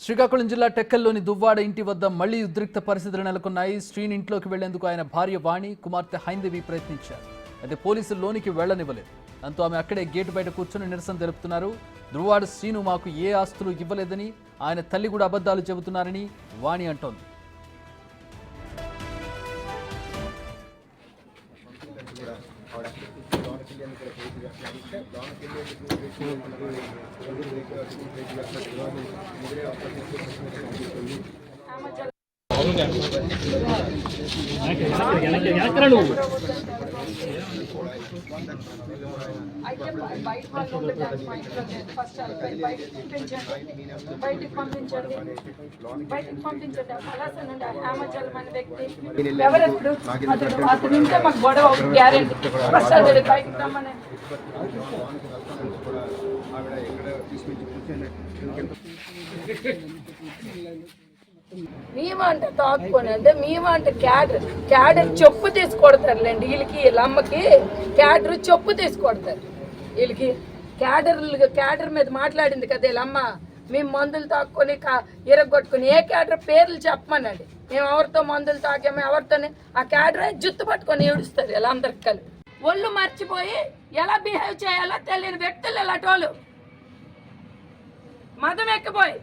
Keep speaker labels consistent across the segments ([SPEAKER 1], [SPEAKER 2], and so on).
[SPEAKER 1] శ్రీకాకుళం జిల్లా టెక్కల్లోని దువ్వాడ ఇంటి వద్ద మళ్లీ ఉద్రిక్త పరిస్థితులు నెలకొన్నాయి. శ్రీని ఇంట్లోకి వెళ్లేందుకు ఆయన భార్య వాణి, కుమార్తె హైందవి ప్రయత్నించారు. అయితే పోలీసులు లోనికి వెళ్లనివ్వలేదు. దాంతో ఆమె అక్కడే గేటు బయట కూర్చొని నిరసన తెలుపుతున్నారు. దువ్వాడ శ్రీను మాకు ఏ ఆస్తులు ఇవ్వలేదని, ఆయన తల్లి కూడా అబద్ధాలు చెబుతున్నారని వాణి అంటోంది.
[SPEAKER 2] బయటికి పంపించండి. ఎవరెప్పుడు అతను ఉంటే మాకు గొడవ గ్యారెంటీ. ఫస్ట్ అతడు బయటకు రమ్మని మేమంటే తాక్కుని అంటే మేమంటే క్యాడర్ చెప్పు తీసుకొడతారులేండి. వీళ్ళకి వీళ్ళ అమ్మకి క్యాడర్ చెప్పు తీసుకొడతారు. వీళ్ళకి క్యాడర్ మీద మాట్లాడింది కదా వీళ్ళమ్మ, మేము మందులు తాక్కుని ఇరగొట్టుకుని ఏ క్యాడర్ పేర్లు చెప్పమనండి. మేము ఎవరితో మందులు తాకాము ఎవరితోనే ఆ క్యాడర్ జుత్తు పట్టుకొని ఏడుస్తారు వీళ్ళందరికి కలిపి. ఒళ్ళు మర్చిపోయి ఎలా బిహేవ్ చేయాలో తెలియని వ్యక్తులు ఇలాంటి మతం ఎక్కిపోయి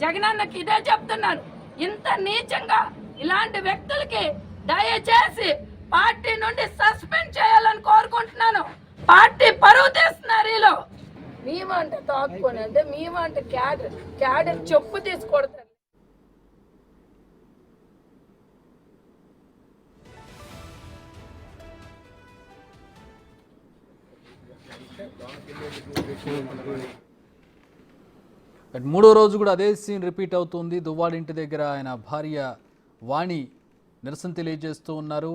[SPEAKER 2] జగనన్నకి ఇదే చెప్తున్నాను. ఇంత నీచంగా ఇలాంటి వ్యక్తులకి దయచేసి పార్టీ నుండి సస్పెండ్ చేయాలని కోరుకుంటున్నాను. పార్టీ పరువు తీస్తున్నారు వీళ్ళు. మేమంటే తాక్కుని అంటే మేమంటే క్యాడర్ చెప్పు తీసుకొడతారు.
[SPEAKER 1] మూడో రోజు కూడా అదే సీన్ రిపీట్ అవుతుంది. దువ్వాడ ఇంటి దగ్గర ఆయన భార్య వాణి నిరసన తెలియజేస్తూ ఉన్నారు.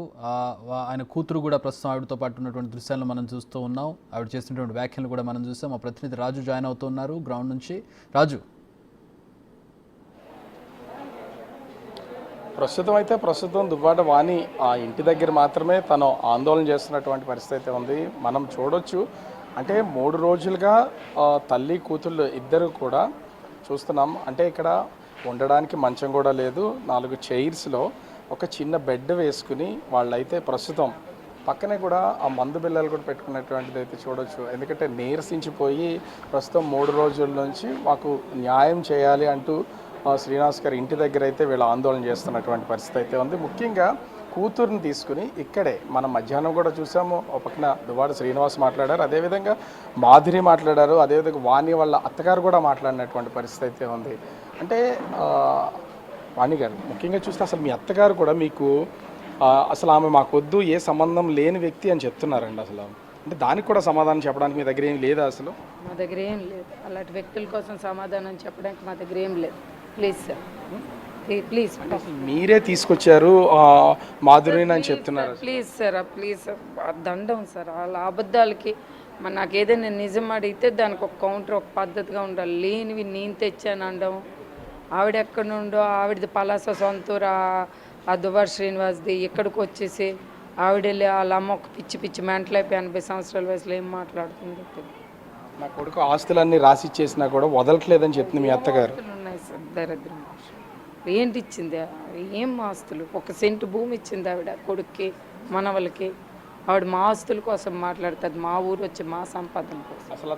[SPEAKER 1] ఆయన కూతురు కూడా ప్రస్తుతం ఆవిడతో పాటు ఉన్నటువంటి దృశ్యాలను మనం చూస్తూ ఉన్నాం. ఆవిడ చేసినటువంటి వ్యాఖ్యలు కూడా మనం చూసాం. మా ప్రతినిధి రాజు జాయిన్ అవుతున్నారు గ్రౌండ్ నుంచి. రాజు,
[SPEAKER 3] ప్రస్తుతం దువ్వాడ వాణి ఆ ఇంటి దగ్గర మాత్రమే తను ఆందోళన చేస్తున్నటువంటి పరిస్థితి అయితే ఉంది. మనం చూడొచ్చు. అంటే 3 రోజులుగా తల్లి కూతుళ్ళు ఇద్దరు కూడా చూస్తున్నాం. అంటే ఇక్కడ ఉండడానికి మంచం కూడా లేదు. 4 చైర్స్లో ఒక చిన్న బెడ్ వేసుకుని వాళ్ళైతే ప్రస్తుతం పక్కనే కూడా ఆ మందు బిల్లలు కూడా పెట్టుకున్నటువంటిది అయితే చూడొచ్చు. ఎందుకంటే నీరసించిపోయి ప్రస్తుతం 3 రోజుల నుంచి మాకు న్యాయం చేయాలి అంటూ శ్రీనివాస్ గారి ఇంటి దగ్గర అయితే వీళ్ళు ఆందోళన చేస్తున్నటువంటి పరిస్థితి అయితే ఉంది. ముఖ్యంగా కూతురుని తీసుకుని ఇక్కడే మనం మధ్యాహ్నం కూడా చూసాము. ఒక పక్కన దువ్వాడ శ్రీనివాస్ మాట్లాడారు, అదేవిధంగా మాధురి మాట్లాడారు, అదేవిధంగా వాణి వాళ్ళ అత్తగారు కూడా మాట్లాడినటువంటి పరిస్థితి అయితే ఉంది. అంటే వాణి గారు ముఖ్యంగా చూస్తే అసలు మీ అత్తగారు కూడా మీకు అసలు ఆమె మాకొద్దు, ఏ సంబంధం లేని వ్యక్తి అని చెప్తున్నారండి. అసలు అంటే దానికి కూడా సమాధానం చెప్పడానికి మీ దగ్గర ఏం లేదా? అసలు
[SPEAKER 2] మా దగ్గర ఏం లేదు. అలాంటి వ్యక్తుల కోసం సమాధానం చెప్పడానికి మా దగ్గర ఏం లేదు. ప్లీజ్ సార్, ప్లీజ్
[SPEAKER 3] మీరే తీసుకొచ్చారు మాధురిని అని చెప్తున్నారు.
[SPEAKER 2] ప్లీజ్ సార్, దండం సార్. వాళ్ళ అబద్ధాలకి నాకు ఏదైనా నిజం అడిగితే దానికి ఒక కౌంటర్, ఒక పద్ధతిగా ఉండాలి. లేనివి నేను తెచ్చాను అనడం, ఆవిడ ఎక్కడి నుండో ఆవిడది పలాస సొంతూరు ఆ దువ్వాడ శ్రీనివాస్ది, ఇక్కడికి వచ్చేసి ఆవిడ వెళ్ళి వాళ్ళ అమ్మ ఒక పిచ్చి మెంటల్ అయిపోయి 80 సంవత్సరాల వయసులో ఏం మాట్లాడుతుంది.
[SPEAKER 3] నా కొడుకు ఆస్తులన్నీ రాసి ఇచ్చేసినా కూడా వదలట్లేదని చెప్తుంది మీ అత్తగారు.
[SPEAKER 2] ఉన్నాయి సార్, దరిద్రం. ఏంటి ఇచ్చింది? ఏం ఆస్తులు? 1 సెంటు భూమి ఇచ్చింది ఆవిడ కొడుక్కి, మనవలకి. ఆవిడ మా ఆస్తుల కోసం మాట్లాడుతుంది, మా ఊరు వచ్చి మా సంపాదన కోసం.
[SPEAKER 3] అసలు